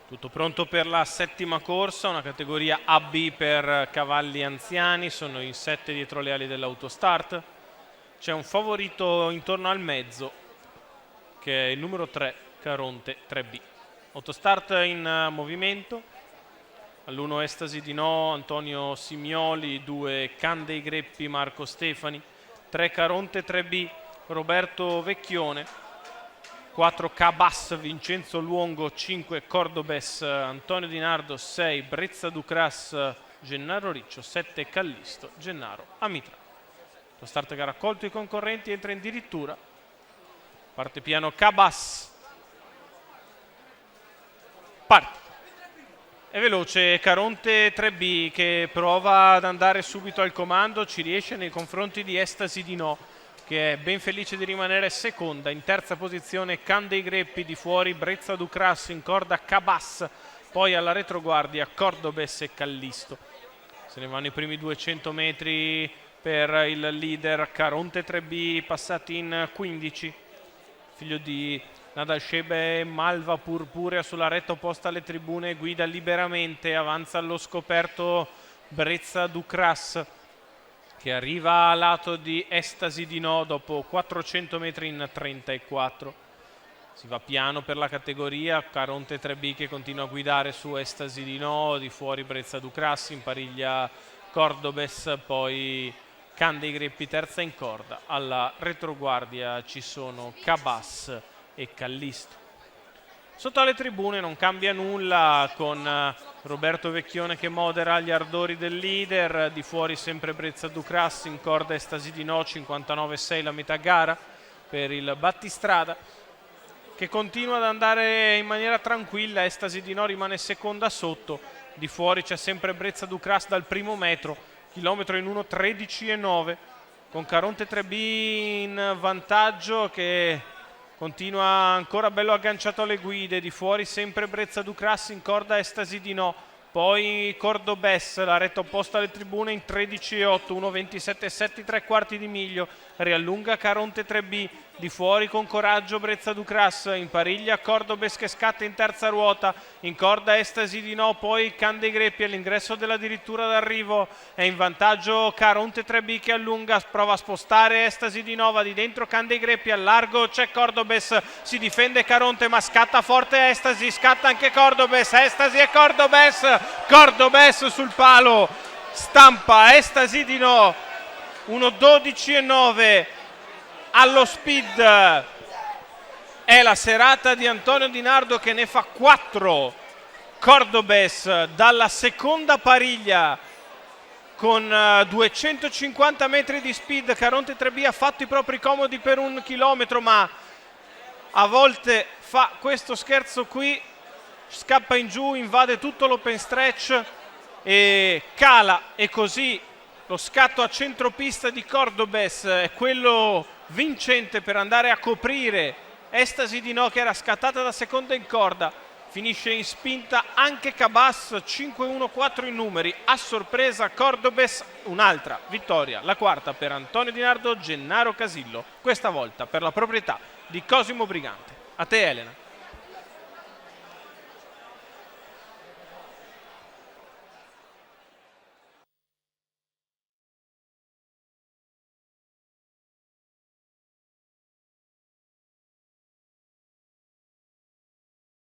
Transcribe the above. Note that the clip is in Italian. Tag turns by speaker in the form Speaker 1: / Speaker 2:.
Speaker 1: Tutto pronto per la settima corsa, una categoria AB per cavalli anziani, sono in 7 dietro le ali dell'Autostart. C'è un favorito intorno al mezzo, che è il numero 3, Caronte 3B. Autostart in movimento, all'1 Estasi di No, Antonio Simioli, 2 Candei Greppi, Marco Stefani, 3 Caronte 3B, Roberto Vecchione, 4 Cabas, Vincenzo Luongo, 5 Cordobes, Antonio Di Nardo, 6 Brezza Ducras, Gennaro Riccio, 7 Callisto, Gennaro Amitra. Lo start che ha raccolto i concorrenti, entra addirittura. Parte piano Cabas. Parte. È veloce Caronte 3B che prova ad andare subito al comando, ci riesce nei confronti di Estasi di No, che è ben felice di rimanere seconda. In terza posizione Candei Greppi, di fuori Brezza Ducras, in corda Cabas, poi alla retroguardia Cordobes e Callisto. Se ne vanno i primi 200 metri per il leader Caronte 3B, passati in 15, figlio di Nadal Shebe, Malva Purpurea sulla retta opposta alle tribune, guida liberamente, avanza allo scoperto Brezza Ducras, che arriva a lato di Estasi di No dopo 400 metri in 34. Si va piano per la categoria, Caronte 3B che continua a guidare su Estasi di No, di fuori Brezza Ducras, in pariglia Cordobes, poi Candei Greppi terza in corda. Alla retroguardia ci sono Cabas e Callisto. Sotto alle tribune non cambia nulla, con Roberto Vecchione che modera gli ardori del leader, di fuori sempre Brezza Ducras, in corda Estasi di No, 59,6 la metà gara per il battistrada, che continua ad andare in maniera tranquilla. Estasi di No rimane seconda sotto, di fuori c'è sempre Brezza Ducras dal primo metro, chilometro in 1:13,9, con Caronte 3B in vantaggio, che continua ancora bello agganciato alle guide, di fuori sempre Brezza Ducras, in corda Estasi di No, poi Cordobes, la retta opposta alle tribune in 13,8, 1:27,7 3/4 di miglio, riallunga Caronte 3B, di fuori con coraggio Brezza Ducras, in pariglia Cordobes che scatta in terza ruota, in corda Estasi di No, poi Candei Greppi all'ingresso della dirittura d'arrivo, è in vantaggio Caronte 3B che allunga, prova a spostare Estasi di No, va di dentro Candei Greppi, al largo c'è Cordobes, si difende Caronte ma scatta forte Estasi, scatta anche Cordobes, Estasi e Cordobes sul palo, stampa Estasi di No, 1:12,9 allo speed. È la serata di Antonio Di Nardo che ne fa 4. Cordobes dalla seconda pariglia con 250 metri di speed. Caronte 3B ha fatto i propri comodi per 1 chilometro, ma a volte fa questo scherzo qui, scappa in giù, invade tutto l'open stretch e cala, e così lo scatto a centropista di Cordobes è quello vincente per andare a coprire Estasi di No, che era scattata da seconda in corda. Finisce in spinta anche Cabas, 5:1,4 in numeri. A sorpresa Cordobes, un'altra vittoria, la quarta per Antonio Di Nardo, Gennaro Casillo, questa volta per la proprietà di Cosimo Brigante. A te Elena.